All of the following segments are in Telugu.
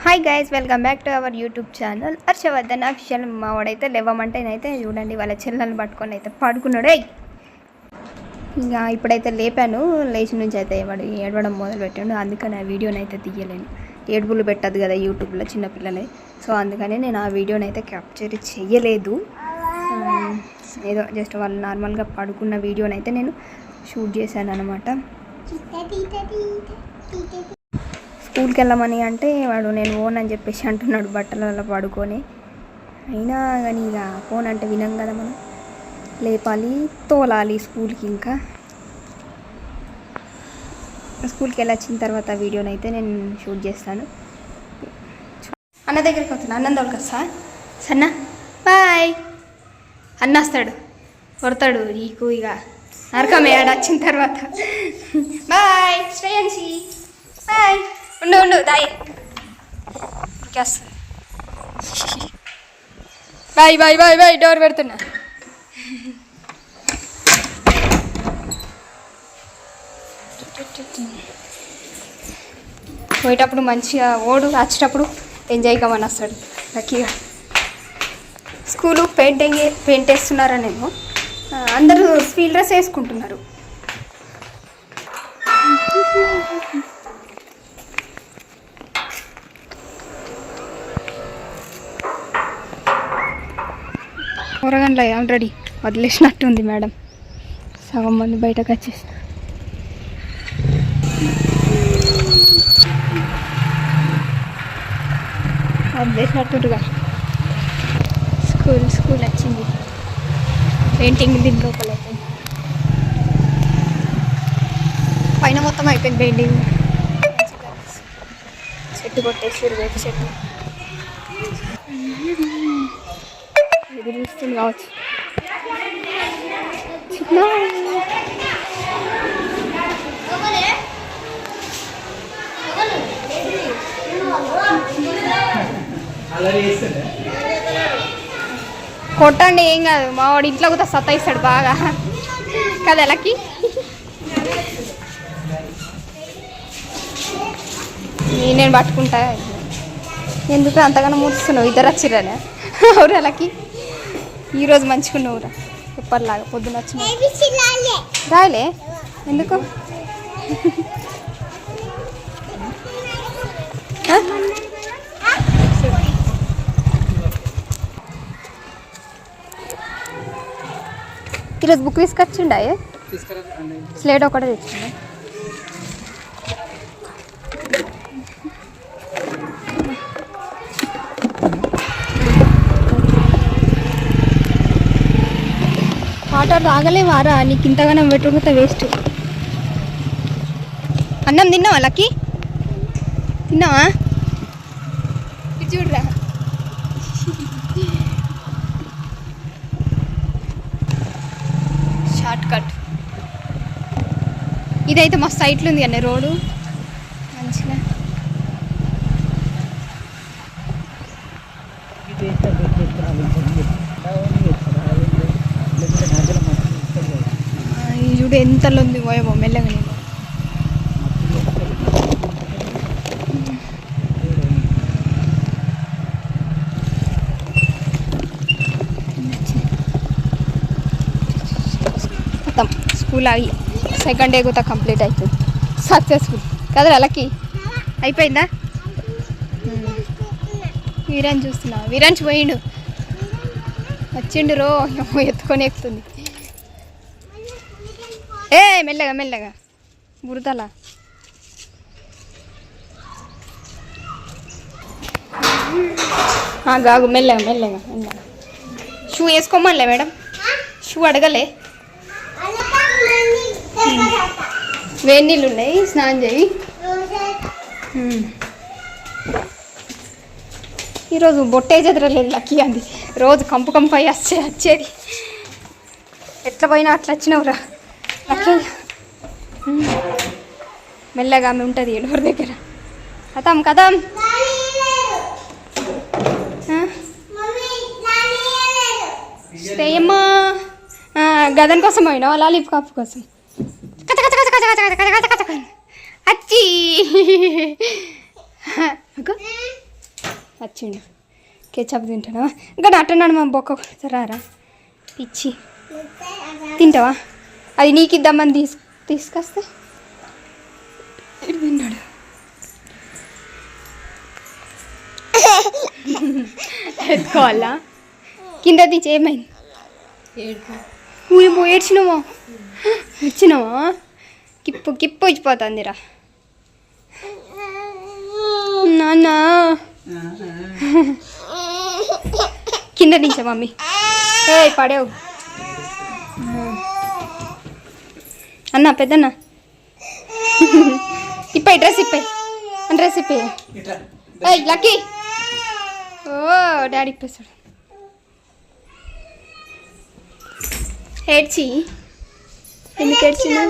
Hi guys, welcome back to our YouTube channel Harshavardhan official. మా వాడైతే లేవమంటేనైతే చూడండి వాళ్ళ చెల్లెలను పట్టుకొని అయితే పడుకున్నాడు. ఇంకా ఇప్పుడైతే లేపాను, లేచి నుంచి అయితే వాడు ఏడవడం మొదలుపెట్టాడు. అందుకని ఆ వీడియోని అయితే తీయలేను, ఏడుపులు పెట్టద్దు కదా యూట్యూబ్లో చిన్నపిల్లలే. సో అందుకని నేను ఆ వీడియోని అయితే క్యాప్చర్ చేయలేదు. ఏదో జస్ట్ వాళ్ళు నార్మల్గా పడుకున్న వీడియోని అయితే నేను షూట్ చేశాను అనమాట. స్కూల్కి వెళ్ళమని అంటే వాడు నేను ఓన్ అని చెప్పేసి అంటున్నాడు బట్టలలో పడుకొని. అయినా కానీ ఇక ఫోన్ అంటే వినం కదా మనం, లేపాలి తోలాలి స్కూల్కి. ఇంకా స్కూల్కి వెళ్ళి వచ్చిన తర్వాత వీడియోని అయితే నేను షూట్ చేస్తాను. అన్న దగ్గరికి వస్తున్నా, అన్నం దొరకస్తా సన్న బాయ్. అన్న వస్తాడు, కొడతాడు నీకు ఇక నరకమే ఆడ వచ్చిన తర్వాత. Bye Shreyansi, bye. ఉండు దాయ్ ఇంకేస్తుంది. Bye bye bye bye. Door పెడుతున్నా. పోయేటప్పుడు మంచిగా ఓడు, వచ్చేటప్పుడు ఎంజాయ్ కమని వస్తాడు లక్కీగా. స్కూలు పెయింట్ వేస్తున్నారనేమో, అందరూ స్కూల్ డ్రెస్ వేసుకుంటున్నారు. కూరగాయలు ఆల్రెడీ వదిలేసినట్టుంది మేడం, సగం మంది బయటకు వచ్చేసిన. వదిలేసినట్టుగా స్కూల్ వచ్చింది. పెయింటింగ్ దీని లోపల అయిపోయింది, పైన మొత్తం అయిపోయింది పెయింటింగ్. చెట్టు కొట్టేసి వేప చెట్టు ఇది చూస్తుంది కావచ్చు. కొట్టండి ఏం కాదు, మా వాడు ఇంట్లో కూడా సతాయిస్తాడు బాగా కదా లక్కీ. నేను పట్టుకుంటా. ఎందుకు అంతగానో మూస్తున్నావు? ఇద్దరు వచ్చిర్రానే అవురా లక్కీ? ఈరోజు మంచిగున్నావురా ఎప్పటిలాగా. పొద్దున వచ్చిన రాయలే ఎందుకు? ఈరోజు బుక్ తీసుకొచ్చిండా? స్లేట్ ఒకటే తెచ్చిండా? వాటర్ తాగలేవారా? నీకు ఇంతగానో పెట్టుకుంటే వేస్ట్. అన్నం తిన్నావా లక్కీ? తిన్నావా? ఇది చూడరా. షార్ట్ కట్ ఇదైతే మస్తు సైట్లు ఉంది అన్న రోడ్డు మంచిగా. చూడు ఎంతలో ఉంది పోయేమో మెల్లగా. నేను మొత్తం స్కూల్ అవి సెకండ్ డే కూడా కంప్లీట్ అవుతుంది సక్సెస్ఫుల్ కదా లక్కీ? అయిపోయిందా? వీరాన్ చూస్తున్నా, వీరాన్స్ పోయిండు, వచ్చిండు రో ఎత్తుకొని ఎక్కుతుంది. ఏ మెల్లగా మెల్లగా బురదలా. గాగు మెల్లగా మెల్లగా మెల్లగా. షూ వేసుకోమనిలే మేడం, షూ అడగలే. వేడి నీళ్ళు ఉన్నాయి, స్నానం చేయి. ఈరోజు బొట్టే చెదరలేదు లక్కీ అంది. రోజు కంపు కంపు అయ్యి వచ్చేది. ఎట్లా పోయినా అట్లా వచ్చినావురా లక్కీ. మెల్లగా ఆమె ఉంటుంది డోర్ దగ్గర. కథం కథం. శ్రేయమ్మా గదన్ కోసం పోయినావా? లాలీప్ కాపు కోసం అచ్చి వచ్చిండు కేచప్ తింటానా ఇంకా అట్టన్నాడు మా బొక్క కొడతారా పిచ్చి తింటావా అది నీకు ఇద్దామని తీసుకొస్తే తిన్నాడు ఎత్తుకోవాలా కింద దించి ఏమైంది ఊరిపో ఏడ్చినావా కిప్పు ఇచ్చిపోతుందిరా నాన్న కింద దించా మమ్మీ ఏ పడేవు అన్న పెద్దన్న ఇప్పాయి డ్రెస్ ఇప్పాయి ఏయ్ లక్కీ ఓ డాడీ ఇప్పేస్తాడు ఏడ్చి ఎందుకు ఏడ్చినా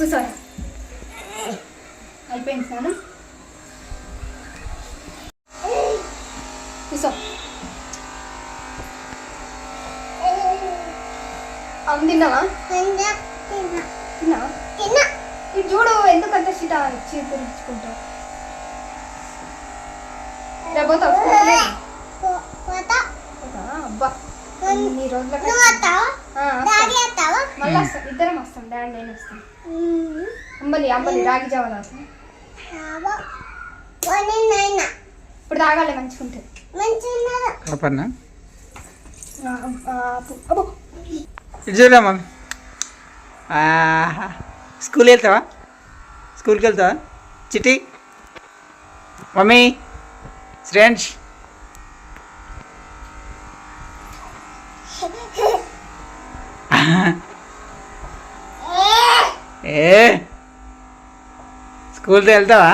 సార్ అయిపోయింది సార్ కూర్చో తిన్నావా తిన్నావా ఇది చూడు ఎందుకంత చీపురించుకుంటావు రేపోతావు అబ్బా ఈ రోజులకి మళ్ళీ వస్తాం ఇద్దరం వస్తాం డాడీ నేను వస్తాం అంబలి రాగి జావ తాగుతాం ఇప్పుడు తాగాలి మంచిగుంటుంది చూడమ్మా స్కూల్కి వెళ్తావా చిట్టి మమ్మీ ఫ్రెండ్స్ స్కూల్కి వెళ్తావా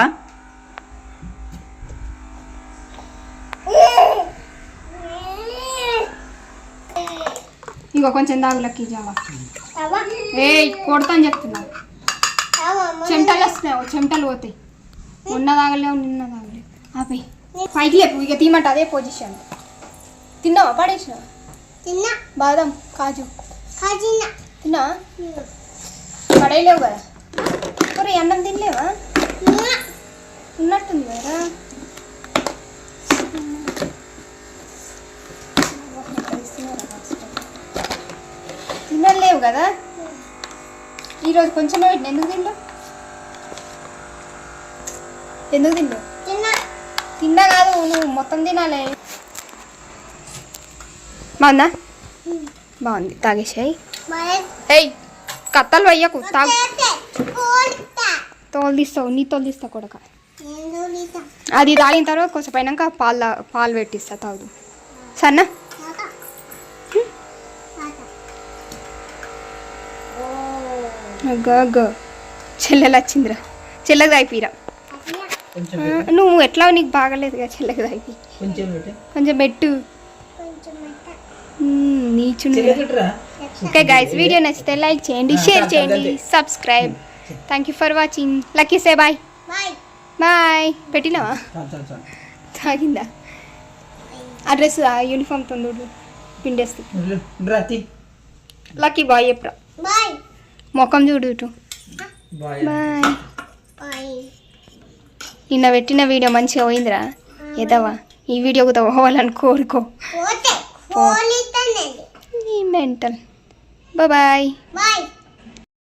ఇంకో కొంచెం దాగులకి జావా ఏ కొడతా అని చెప్తున్నా చెమటలు వస్తున్నావు చెమటలు పోతాయి మొన్న తాగలేవు నిన్న తాగలేవు ఆపై పైకి లేపు ఇక తీయమంట అదే పొజిషన్ తిన్నావా పడేసినావా తిన్నా బాదం కాజు తిన్నా పడేయలేవు కదా మరి అన్నం తినలేవా ఉన్నట్టుంది కదా తినలేవు కదా ఈరోజు కొంచెమే పెట్టిన ఎందుకు తింటావు తిన్నా కాదు నువ్వు మొత్తం తినాలి బాగుందా బాగుంది తాగేసాయి ఏయ్ కత్తలు వయ్యకు తాగు తోలు తీస్తావు నీ తోలు తీస్తా కొడక అది తాగిన తర్వాత కొంచెం పైనాక పాలు పెట్టిస్తా తాగు సన్నా చెల్లెలు వచ్చిందిరా చెల్లెకి తాగిపోయిరా నువ్వు ఎట్లా నీకు బాగలేదు కదా చెల్లెకి తాగి కొంచెం పెట్టు నీచుంది ఓకే గైస్ వీడియో నచ్చితే లైక్ చేయండి షేర్ చేయండి subscribe thank you for watching Lucky say bye bye పెట్టినావా తాగిందా ఆ డ్రెస్ ఆ యూనిఫామ్ తొందరడు పిండేస్తుంది లక్కీ బాయ్ ఎప్పుడు ముఖం చూడు ఇటు బాయ్ నిన్న పెట్టిన వీడియో మంచిగా పోయిందిరా ఎదవా ఈ వీడియో కూడా పోవాలని కోరుకో మెంటల్ బాయ్